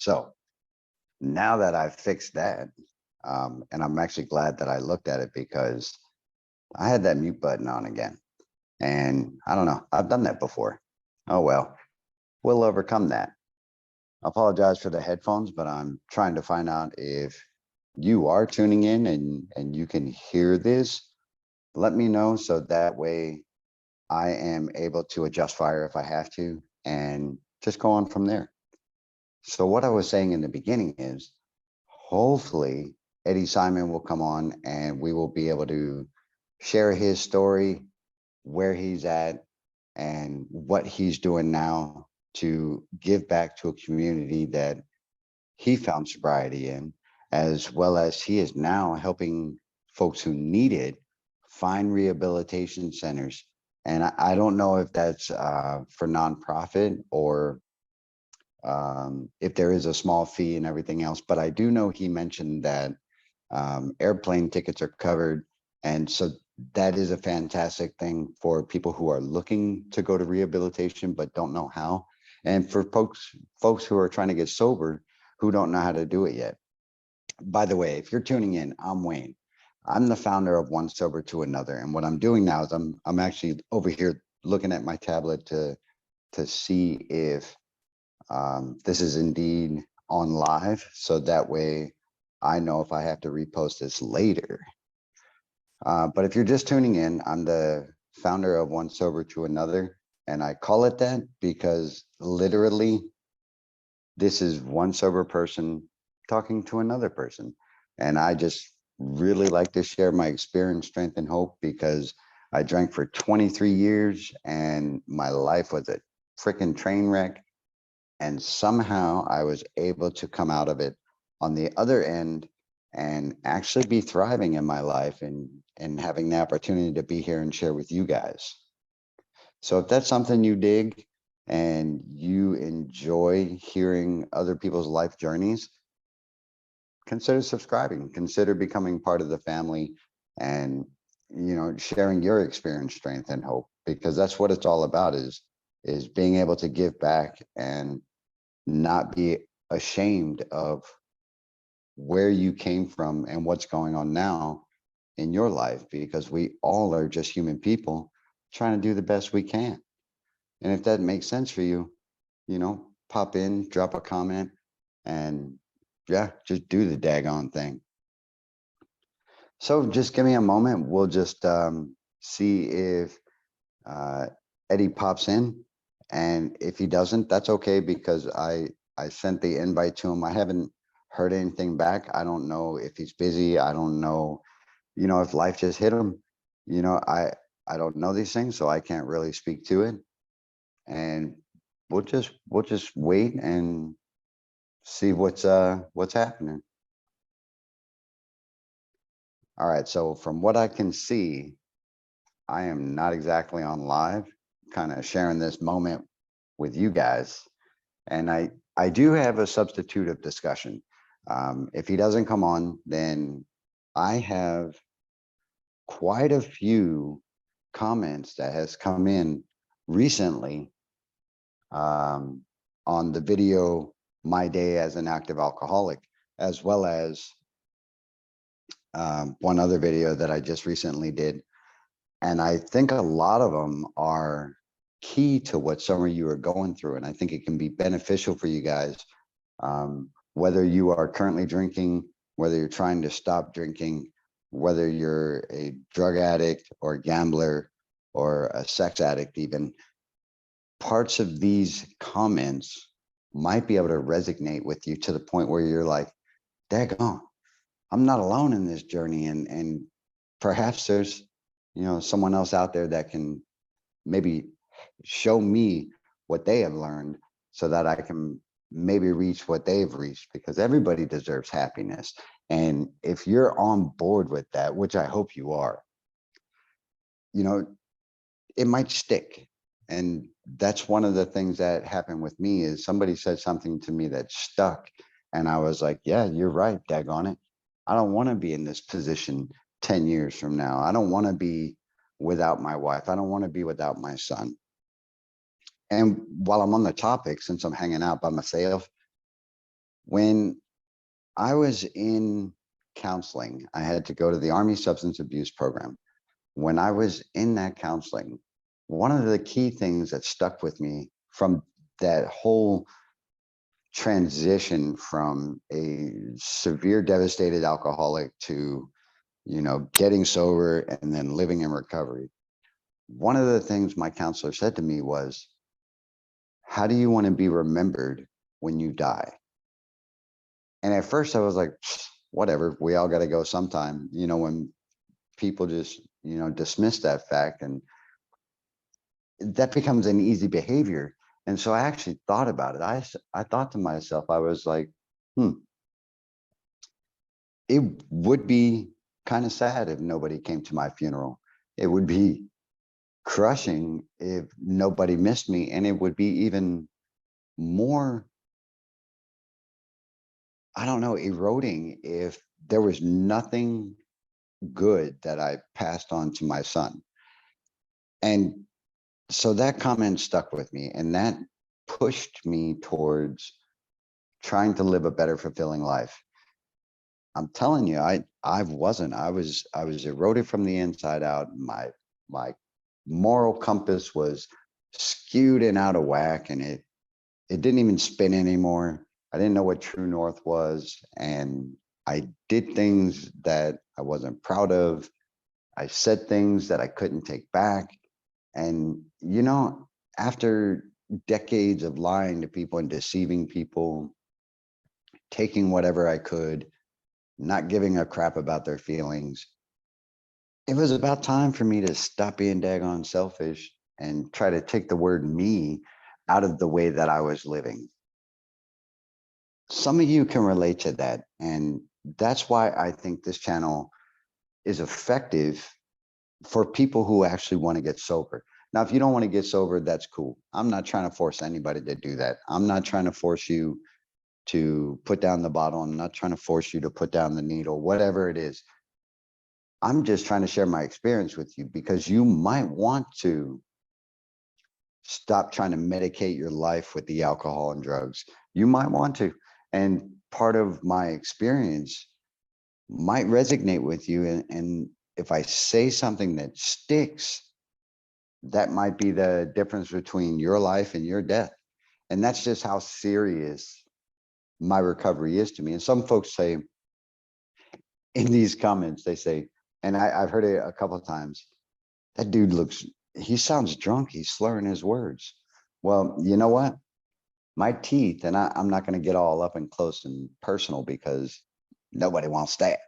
So now that I've fixed that, and I'm actually glad that I looked at it because I had that mute button on again. And I don't know, I've done that before. Oh, well, we'll overcome that. I apologize for the headphones, but I'm trying to find out if you are tuning in and you can hear this. Let me know so that way I am able to adjust fire if I have to and just go on from there. So what I was saying in the beginning is hopefully Eddie Simon will come on and we will be able to share his story, where he's at, and what he's doing now to give back to a community that he found sobriety in, as well as he is now helping folks who need it find rehabilitation centers. And I don't know if that's for nonprofit or if there is a small fee and everything else, but I do know he mentioned that airplane tickets are covered. And so that is a fantastic thing for people who are looking to go to rehabilitation, but don't know how. And for folks who are trying to get sober, who don't know how to do it yet. By the way, if you're tuning in, I'm Wayne. I'm the founder of One Sober to Another. And what I'm doing now is I'm actually over here looking at my tablet to see if this is indeed on live. So that way I know if I have to repost this later. But if you're just tuning in, I'm the founder of One Sober to Another. And I call it that because literally this is one sober person talking to another person. And I just really like to share my experience, strength, and hope because I drank for 23 years and my life was a freaking train wreck. And somehow I was able to come out of it on the other end and actually be thriving in my life and having the opportunity to be here and share with you guys. So if that's something you dig and you enjoy hearing other people's life journeys, consider subscribing, consider becoming part of the family and, sharing your experience, strength, and hope, because that's what it's all about is being able to give back and not be ashamed of where you came from and what's going on now in your life, because we all are just human people trying to do the best we can. And if that makes sense for you, pop in, drop a comment, and yeah, just do the daggone thing. So just give me a moment. We'll just see if Eddie pops in. And if he doesn't, that's okay, because I sent the invite to him. I haven't heard anything back. I don't know if he's busy. I don't know, if life just hit him. I don't know these things, so I can't really speak to it. And we'll just wait and see what's happening. All right, so from what I can see, I am not exactly on live, kind of sharing this moment with you guys. And I do have a substitute of discussion. If he doesn't come on, then I have quite a few comments that has come in recently on the video, My Day as an Active Alcoholic, as well as one other video that I just recently did. And I think a lot of them are key to what some of you are going through. And I think it can be beneficial for you guys, whether you are currently drinking, whether you're trying to stop drinking, whether you're a drug addict or a gambler or a sex addict even. Parts of these comments might be able to resonate with you to the point where you're like, daggone, I'm not alone in this journey. And perhaps there's, someone else out there that can maybe show me what they have learned so that I can maybe reach what they've reached, because everybody deserves happiness. And if you're on board with that, which I hope you are, it might stick. And that's one of the things that happened with me is somebody said something to me that stuck. And I was like, yeah, you're right, daggone it. I don't want to be in this position 10 years from now. I don't want to be without my wife. I don't want to be without my son. And while I'm on the topic, since I'm hanging out by myself, When I was in counseling, I had to go to the Army Substance Abuse Program. When I was in that counseling, one of the key things that stuck with me from that whole transition from a severe devastated alcoholic to, getting sober and then living in recovery. One of the things my counselor said to me was, how do you want to be remembered when you die? And at first I was like, whatever, we all got to go sometime, when people just, dismiss that fact, and that becomes an easy behavior. And so I actually thought about it. I thought to myself, I was like, it would be kind of sad if nobody came to my funeral. It would be crushing if nobody missed me. And it would be even more, I don't know, eroding if there was nothing good that I passed on to my son. And so that comment stuck with me, and that pushed me towards trying to live a better, fulfilling life. I'm telling you, I was eroded from the inside out. My moral compass was skewed and out of whack, and it didn't even spin anymore. I didn't know what true north was, and I did things that I wasn't proud of. I said things that I couldn't take back. And after decades of lying to people and deceiving people, taking whatever I could, not giving a crap about their feelings, it was about time for me to stop being daggone selfish and try to take the word me out of the way that I was living. Some of you can relate to that. And that's why I think this channel is effective for people who actually want to get sober. Now, if you don't want to get sober, that's cool. I'm not trying to force anybody to do that. I'm not trying to force you to put down the bottle. I'm not trying to force you to put down the needle, whatever it is. I'm just trying to share my experience with you, because you might want to stop trying to medicate your life with the alcohol and drugs. You might want to. And part of my experience might resonate with you. And if I say something that sticks, that might be the difference between your life and your death. And that's just how serious my recovery is to me. And some folks say in these comments, they say, and I've heard it a couple of times, that dude he sounds drunk. He's slurring his words. Well, you know what? My teeth, and I'm not going to get all up and close and personal because nobody wants that,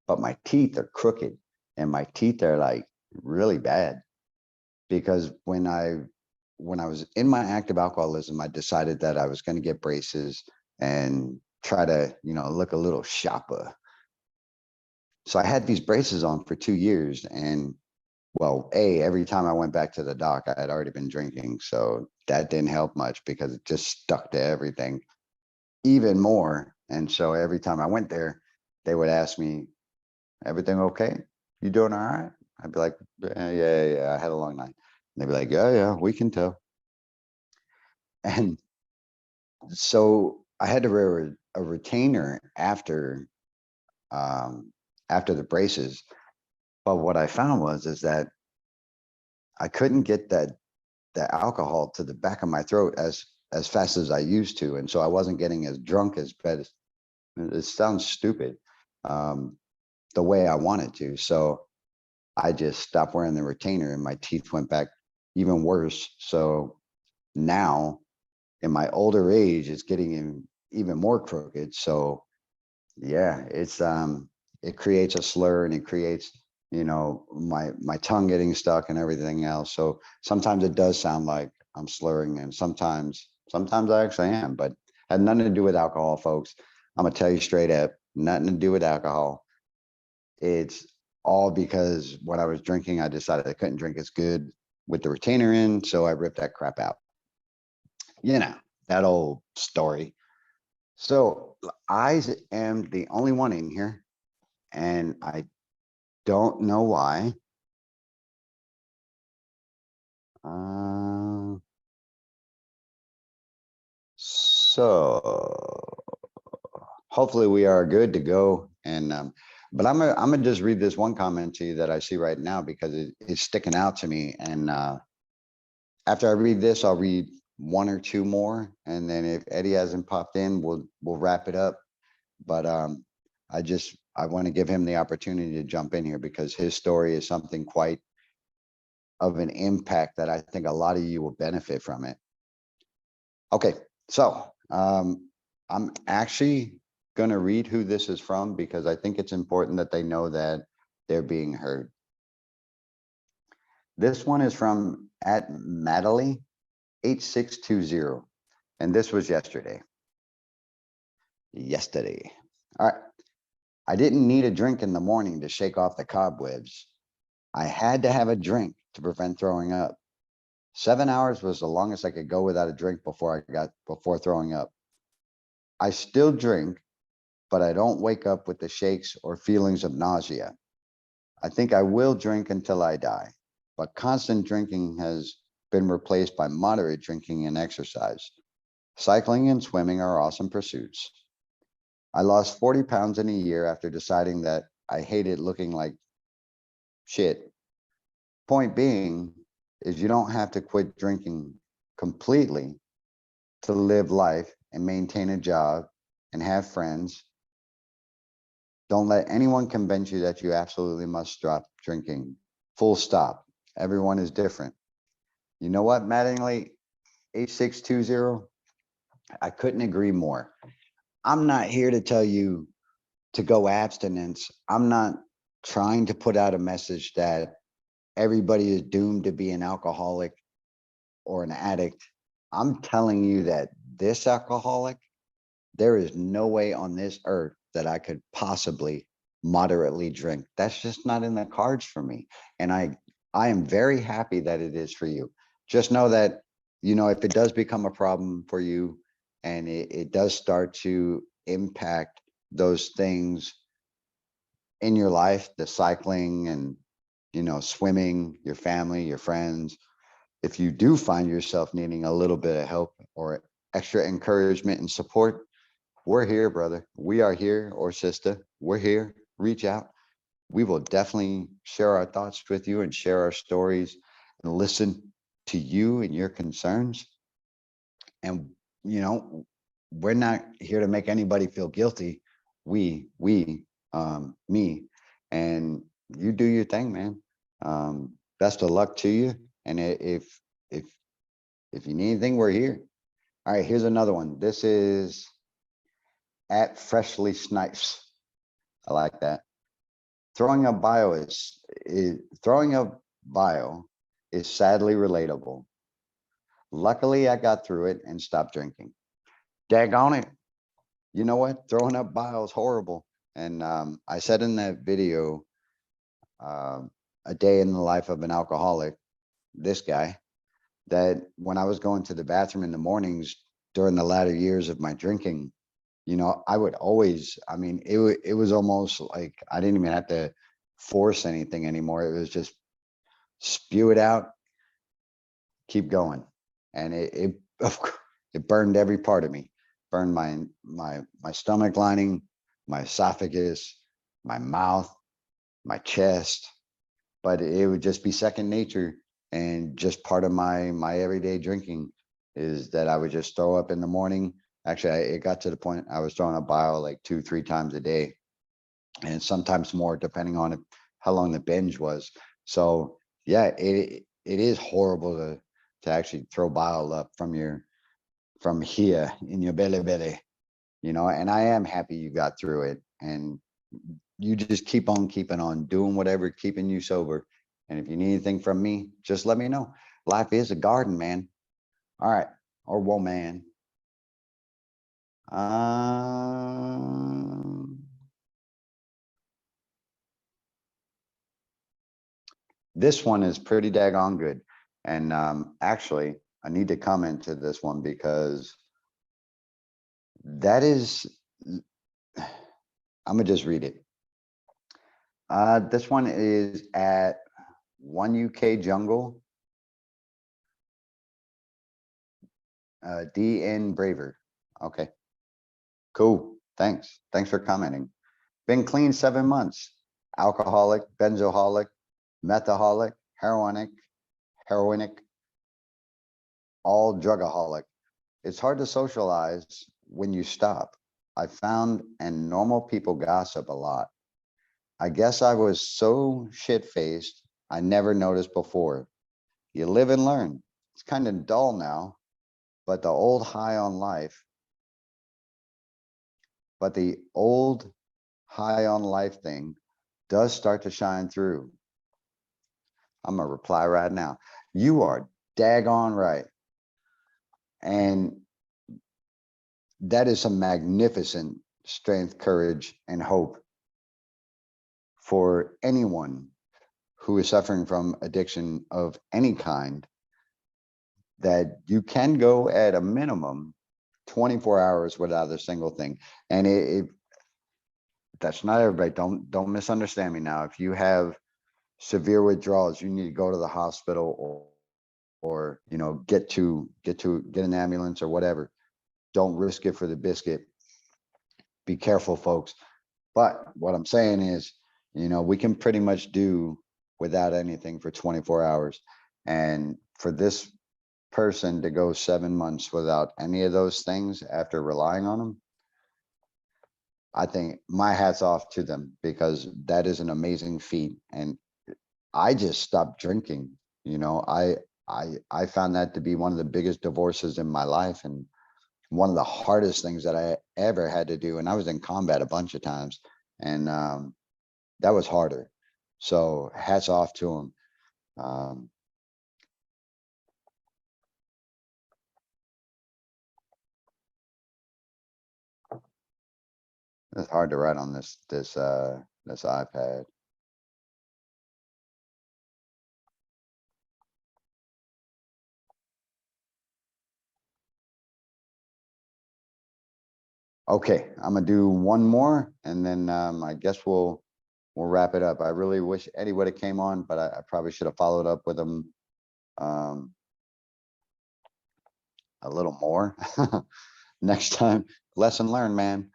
but my teeth are crooked, and my teeth are like really bad, because when I was in my active alcoholism, I decided that I was going to get braces and try to, look a little sharper. So I had these braces on for 2 years, and well, every time I went back to the doc, I had already been drinking. So that didn't help much because it just stuck to everything even more. And so every time I went there, they would ask me, everything okay? You doing all right? I'd be like, yeah, I had a long night. And they'd be like, yeah, we can tell. And so I had to wear a retainer after the braces. But what I found is that I couldn't get the alcohol to the back of my throat as fast as I used to, and so I wasn't getting as drunk as bad. It sounds stupid, the way I wanted to. So I just stopped wearing the retainer, and my teeth went back even worse. So now, in my older age, it's getting even more crooked. So yeah, it creates a slur, and it creates, my tongue getting stuck and everything else. So sometimes it does sound like I'm slurring, and sometimes I actually am, but had nothing to do with alcohol, folks. I'm gonna tell you straight up, nothing to do with alcohol. It's all because when I was drinking, I decided I couldn't drink as good with the retainer in, so I ripped that crap out. That old story. So I am the only one in here, and I don't know why. So hopefully we are good to go. And but I'm gonna just read this one comment to you that I see right now because it's sticking out to me. And after I read this, I'll read one or two more, and then if Eddie hasn't popped in, we'll wrap it up. But I want to give him the opportunity to jump in here because his story is something quite of an impact that I think a lot of you will benefit from it. Okay, so I'm actually going to read who this is from because I think it's important that they know that they're being heard. This one is from @Madeline8620, and this was yesterday. All right. I didn't need a drink in the morning to shake off the cobwebs. I had to have a drink to prevent throwing up. 7 hours was the longest I could go without a drink before throwing up. I still drink, but I don't wake up with the shakes or feelings of nausea. I think I will drink until I die, but constant drinking has been replaced by moderate drinking and exercise. Cycling and swimming are awesome pursuits. I lost 40 pounds in a year after deciding that I hated looking like shit. Point being is you don't have to quit drinking completely to live life and maintain a job and have friends. Don't let anyone convince you that you absolutely must stop drinking. Full stop. Everyone is different. You know what, Mattingly 8620? I couldn't agree more. I'm not here to tell you to go abstinence. I'm not trying to put out a message that everybody is doomed to be an alcoholic or an addict. I'm telling you that this alcoholic, there is no way on this earth that I could possibly moderately drink. That's just not in the cards for me. And I am very happy that it is for you. Just know that, if it does become a problem for you and it does start to impact those things in your life, the cycling and, swimming, your family, your friends, if you do find yourself needing a little bit of help or extra encouragement and support, we're here, brother. We are here, or sister. We're here. Reach out. We will definitely share our thoughts with you and share our stories and listen to you and your concerns. And, we're not here to make anybody feel guilty. Me, and you do your thing, man. Best of luck to you. And if you need anything, we're here. All right, here's another one. This is @Freshly Snipes. I like that. Throwing up bio is sadly relatable. Luckily, I got through it and stopped drinking. Daggone it. You know what? Throwing up bio is horrible. And I said in that video, a day in the life of an alcoholic, this guy, that when I was going to the bathroom in the mornings during the latter years of my drinking, I would always, it was almost like I didn't even have to force anything anymore. It was just spew it out, keep going. And it burned every part of me, burned my stomach lining, my esophagus, my mouth, my chest, but it would just be second nature. And just part of my everyday drinking is that I would just throw up in the morning. Actually, it got to the point I was throwing up bile like 2-3 times a day, and sometimes more depending on how long the binge was. So yeah, it is horrible to actually throw bile up from here in your belly, and I am happy you got through it, and you just keep on keeping on doing whatever keeping you sober. And if you need anything from me, just let me know. Life is a garden, man. All right, or woman. This one is pretty daggone good. And actually, I need to comment to this one because that is, I'm gonna just read it. This one is at 1UK Jungle, DN Braver. Okay, cool. Thanks for commenting. Been clean 7 months. Alcoholic, benzoholic, methaholic, heroinic, all drugaholic. It's hard to socialize when you stop. I found and normal people gossip a lot. I guess I was so shit-faced, I never noticed before. You live and learn. It's kind of dull now, but the old high on life, but the old high on life thing does start to shine through. I'm gonna reply right now. You are daggone right. And that is some magnificent strength, courage, and hope for anyone who is suffering from addiction of any kind, that you can go at a minimum 24 hours without a single thing. And that's not everybody. Don't misunderstand me now. If you have severe withdrawals, you need to go to the hospital or get an ambulance or whatever. Don't risk it for the biscuit. Be careful, folks. But what I'm saying is, we can pretty much do without anything for 24 hours. And for this person to go 7 months without any of those things after relying on them, I think my hat's off to them, because that is an amazing feat. And I just stopped drinking. I found that to be one of the biggest divorces in my life, and one of the hardest things that I ever had to do. And I was in combat a bunch of times, and that was harder. So hats off to him. It's hard to write on this iPad. Okay, I'm gonna do one more, and then I guess we'll wrap it up. I really wish Eddie would have came on, but I probably should have followed up with him a little more. Next time. Lesson learned, man.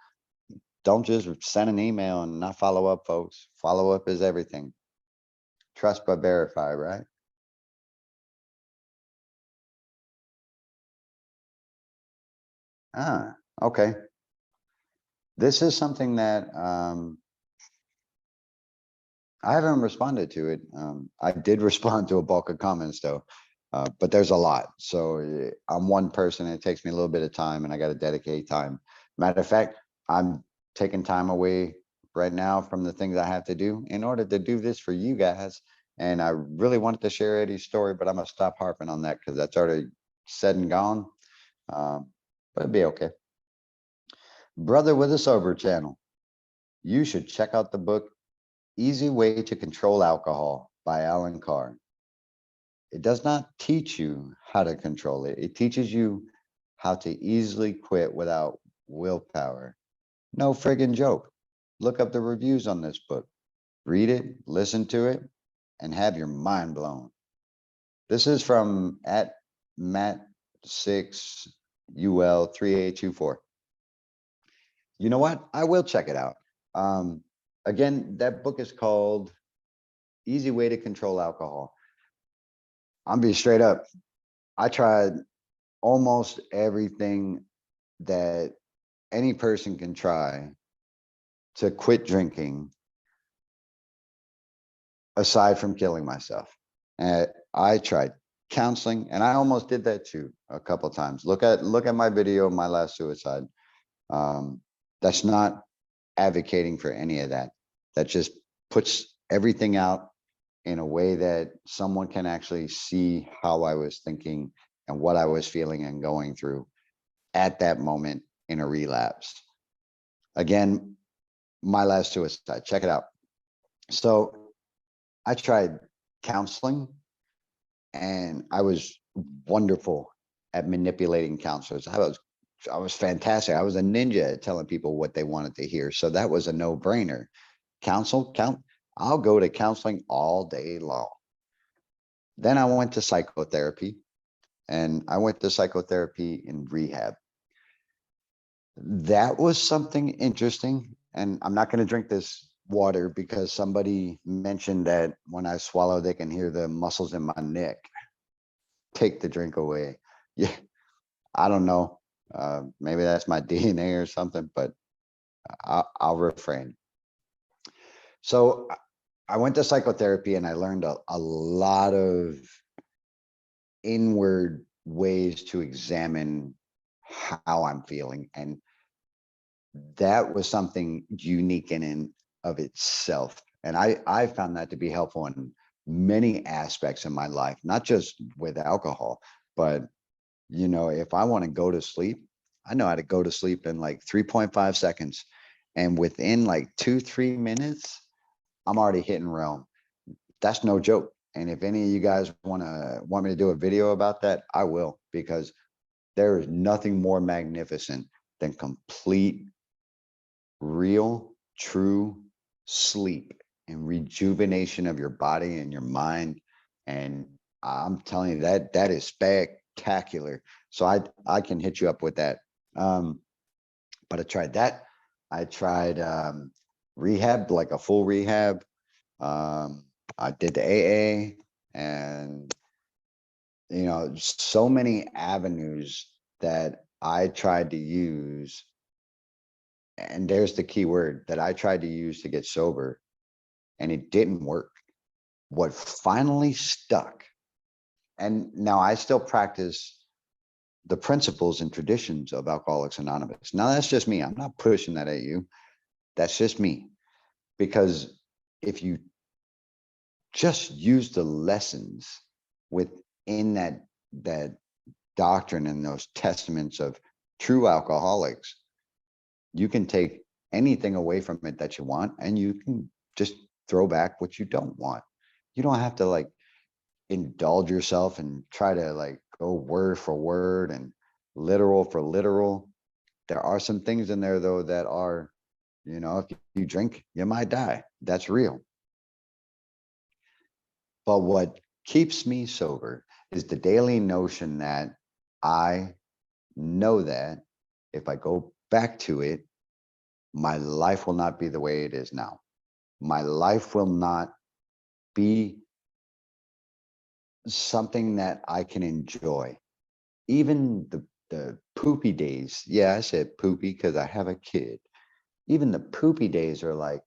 Don't just send an email and not follow up, folks. Follow up is everything. Trust but verify, right? Okay. This is something that I haven't responded to it. I did respond to a bulk of comments though, but there's a lot. So I'm one person, and it takes me a little bit of time, and I got to dedicate time. Matter of fact, I'm taking time away right now from the things I have to do in order to do this for you guys. And I really wanted to share Eddie's story, but I'm gonna stop harping on that because that's already said and gone. But it'd be okay. Brother with a sober channel. You should check out the book Easy Way to Control Alcohol by Alan Carr. It does not teach you how to control it. It teaches you how to easily quit without willpower. No friggin' joke. Look up the reviews on this book. Read it, listen to it, and have your mind blown. This is from at Matt6UL3824. You know what? I will check it out. Again, that book is called Easy Way to Control Alcohol. I'm being straight up. I tried almost everything that any person can try to quit drinking, aside from killing myself. And I tried counseling, and I almost did that too a couple of times. Look at my video, My Last Suicide. That's not advocating for any of that. That just puts everything out in a way that someone can actually see how I was thinking and what I was feeling and going through at that moment in a relapse. Again, My Last Suicide, check it out. So I tried counseling, and I was wonderful at manipulating counselors. I was fantastic. I was a ninja at telling people what they wanted to hear. So that was a no-brainer. I'll go to counseling all day long. Then I went to psychotherapy, and I went to psychotherapy in rehab. That was something interesting. And I'm not going to drink this water because somebody mentioned that when I swallow, they can hear the muscles in my neck. Take the drink away. Yeah, I don't know. Maybe that's my DNA or something, but I'll refrain. So I went to psychotherapy and I learned a lot of inward ways to examine how I'm feeling. And that was something unique in and of itself. And I found that to be helpful in many aspects of my life, not just with alcohol, but if I want to go to sleep, I know how to go to sleep in like 3.5 seconds. And within like 2, 3 minutes, I'm already hitting realm. That's no joke. And if any of you guys want me to do a video about that, I will, because there is nothing more magnificent than complete, real, true sleep and rejuvenation of your body and your mind. And I'm telling you that is spectacular. So I can hit you up with that. But I tried that. I tried rehab, like a full rehab. Um, I did the AA, and so many avenues that I tried to use. And there's the key word that I tried to use to get sober, and it didn't work. What finally stuck, and now I still practice the principles and traditions of Alcoholics Anonymous. Now, that's just me. I'm not pushing that at you. That's just me. Because if you just use the lessons within that doctrine and those testaments of true alcoholics, you can take anything away from it that you want, and you can just throw back what you don't want. You don't have to like indulge yourself and try to like go word for word and literal for literal. There are some things in there though that are, if you drink, you might die. That's real. But what keeps me sober is the daily notion that I know that if I go back to it, my life will not be the way it is now. My life will not be something that I can enjoy. Even the poopy days. Yeah, I said poopy because I have a kid. Even the poopy days are like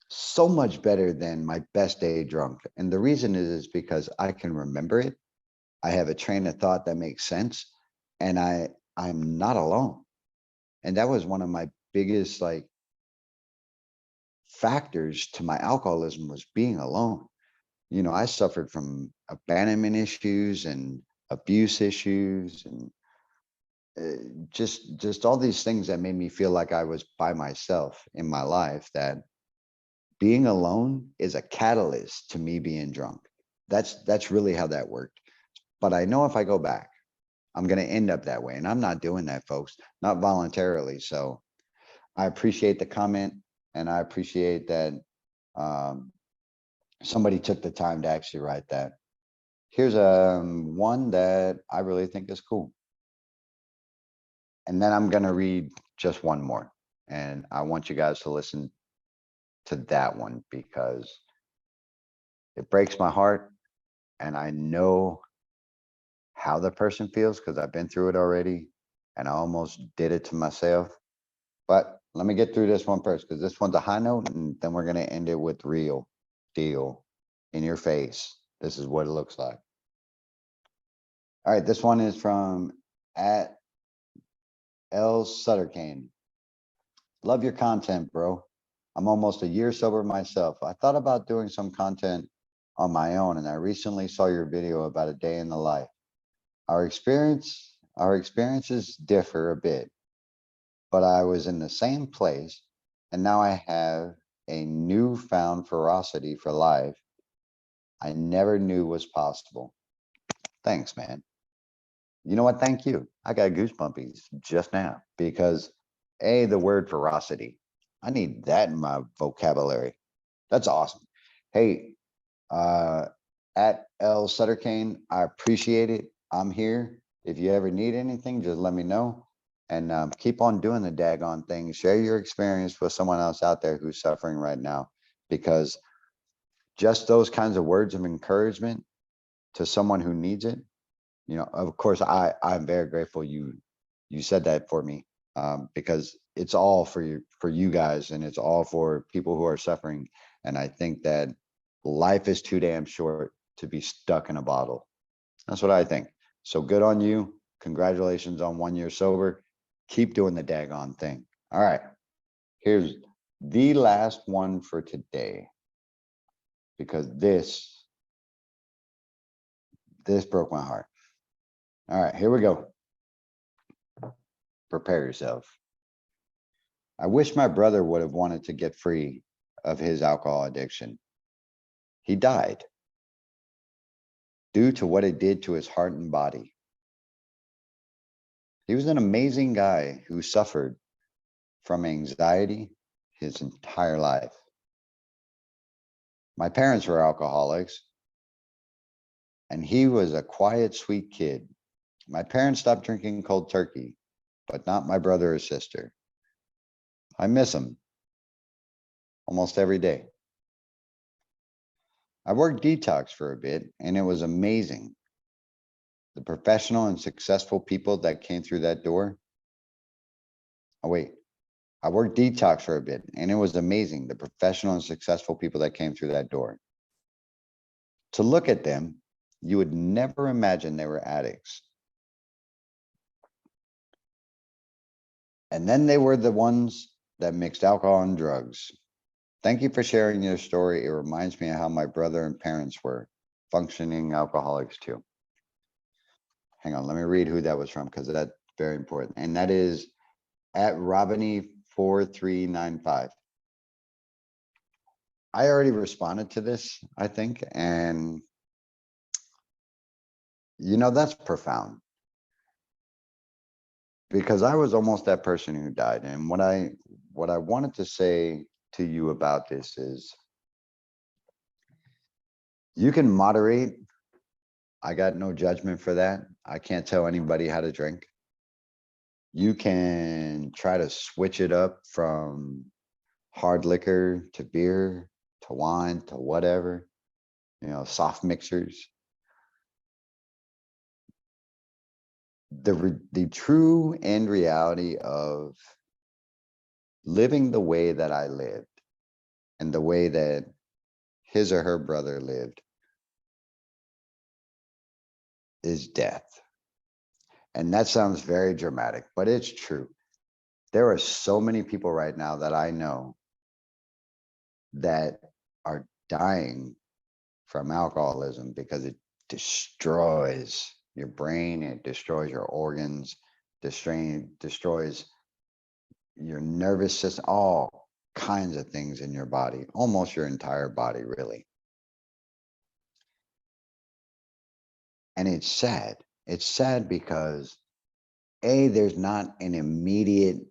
so much better than my best day drunk. And the reason is because I can remember it. I have a train of thought that makes sense, and I'm not alone. And that was one of my biggest like factors to my alcoholism, was being alone. I suffered from abandonment issues and abuse issues, and just all these things that made me feel like I was by myself in my life, that being alone is a catalyst to me being drunk. That's really how that worked. But I know if I go back, I'm going to end up that way. And I'm not doing that, folks, not voluntarily. So I appreciate the comment, and I appreciate that um, somebody took the time to actually write that. Here's one that I really think is cool. And then I'm going to read just one more. And I want you guys to listen to that one because it breaks my heart. And I know how the person feels because I've been through it already. And I almost did it to myself. But let me get through this one first, because this one's a high note. And then we're going to end it with real deal in your face. This is what it looks like. All right. This one is from at L Sutterkane. Love your content, bro. I'm almost a year sober myself. I thought about doing some content on my own, and I recently saw your video about a day in the life. Our experiences differ a bit, but I was in the same place, and now I have a newfound ferocity for life I never knew was possible. Thanks, man. You know what? Thank you. I got goosebumpies just now because the word ferocity, I need that in my vocabulary. That's awesome. Hey, uh, at L Sutterkane, I appreciate it. I'm here. If you ever need anything, just let me know. And keep on doing the daggone thing. Share your experience with someone else out there who's suffering right now, because just those kinds of words of encouragement to someone who needs it, of course, I'm very grateful you said that for me, because it's all for you guys, and it's all for people who are suffering. And I think that life is too damn short to be stuck in a bottle. That's what I think. So good on you. Congratulations on 1 year sober. Keep doing the daggone thing. All right. Here's the last one for today, because this broke my heart. All right, here we go. Prepare yourself. I wish my brother would have wanted to get free of his alcohol addiction. He died due to what it did to his heart and body. He was an amazing guy who suffered from anxiety his entire life. My parents were alcoholics, and he was a quiet, sweet kid. My parents stopped drinking cold turkey, but not my brother or sister. I miss him almost every day. I worked detox for a bit, and it was amazing. The professional and successful people that came through that door. Oh, wait. I worked detox for a bit, and it was amazing. The professional and successful people that came through that door. To look at them, you would never imagine they were addicts. And then they were the ones that mixed alcohol and drugs. Thank you for sharing your story. It reminds me of how my brother and parents were functioning alcoholics too. Hang on, let me read who that was from, because that's very important. And that is at Robiny4395. I already responded to this, I think, and that's profound, because I was almost that person who died. And what I wanted to say to you about this is, you can moderate. I got no judgment for that. I can't tell anybody how to drink. You can try to switch it up from hard liquor to beer to wine to whatever, soft mixers. The true end reality of living the way that I lived and the way that his or her brother lived is death. And that sounds very dramatic, but it's true. There are so many people right now that I know that are dying from alcoholism because it destroys your brain, it destroys your organs, destroys your nervous system, all kinds of things in your body, almost your entire body, really. And it's sad. It's sad because there's not an immediate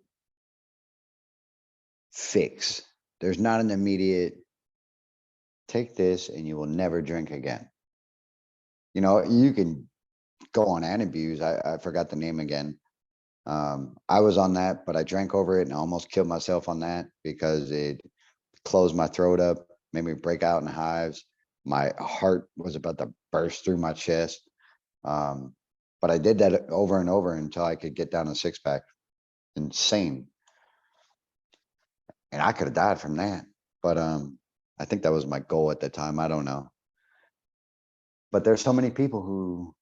fix. There's not an immediate, take this and you will never drink again. You can go on Antabuse. I forgot the name again. I was on that, but I drank over it and almost killed myself on that because it closed my throat up, made me break out in hives. My heart was about to burst through my chest. But I did that over and over until I could get down a 6-pack. Insane. And I could have died from that. But I think that was my goal at the time. I don't know. But there's so many people who,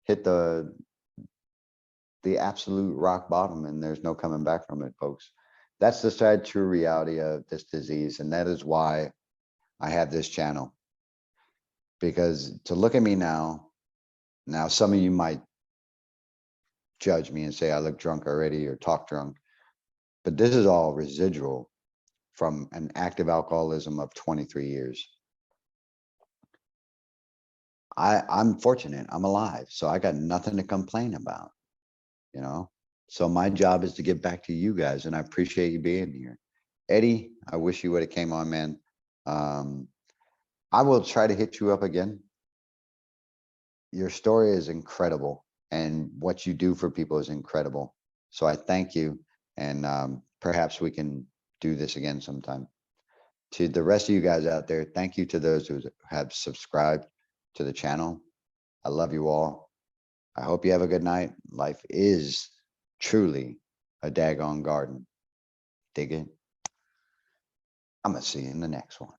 hit the absolute rock bottom, and there's no coming back from it, folks. That's the sad, true reality of this disease. And that is why I have this channel. Because to look at me now, some of you might judge me and say I look drunk already or talk drunk, but this is all residual from an active alcoholism of 23 years. I'm fortunate. I'm alive. So I got nothing to complain about, So my job is to get back to you guys, and I appreciate you being here. Eddie, I wish you would have came on, man. I will try to hit you up again. Your story is incredible, and what you do for people is incredible. So I thank you, and perhaps we can do this again sometime. To the rest of you guys out there, thank you to those who have subscribed to the channel. I love you all. I hope you have a good night. Life is truly a daggone garden. Dig it? I'm gonna see you in the next one.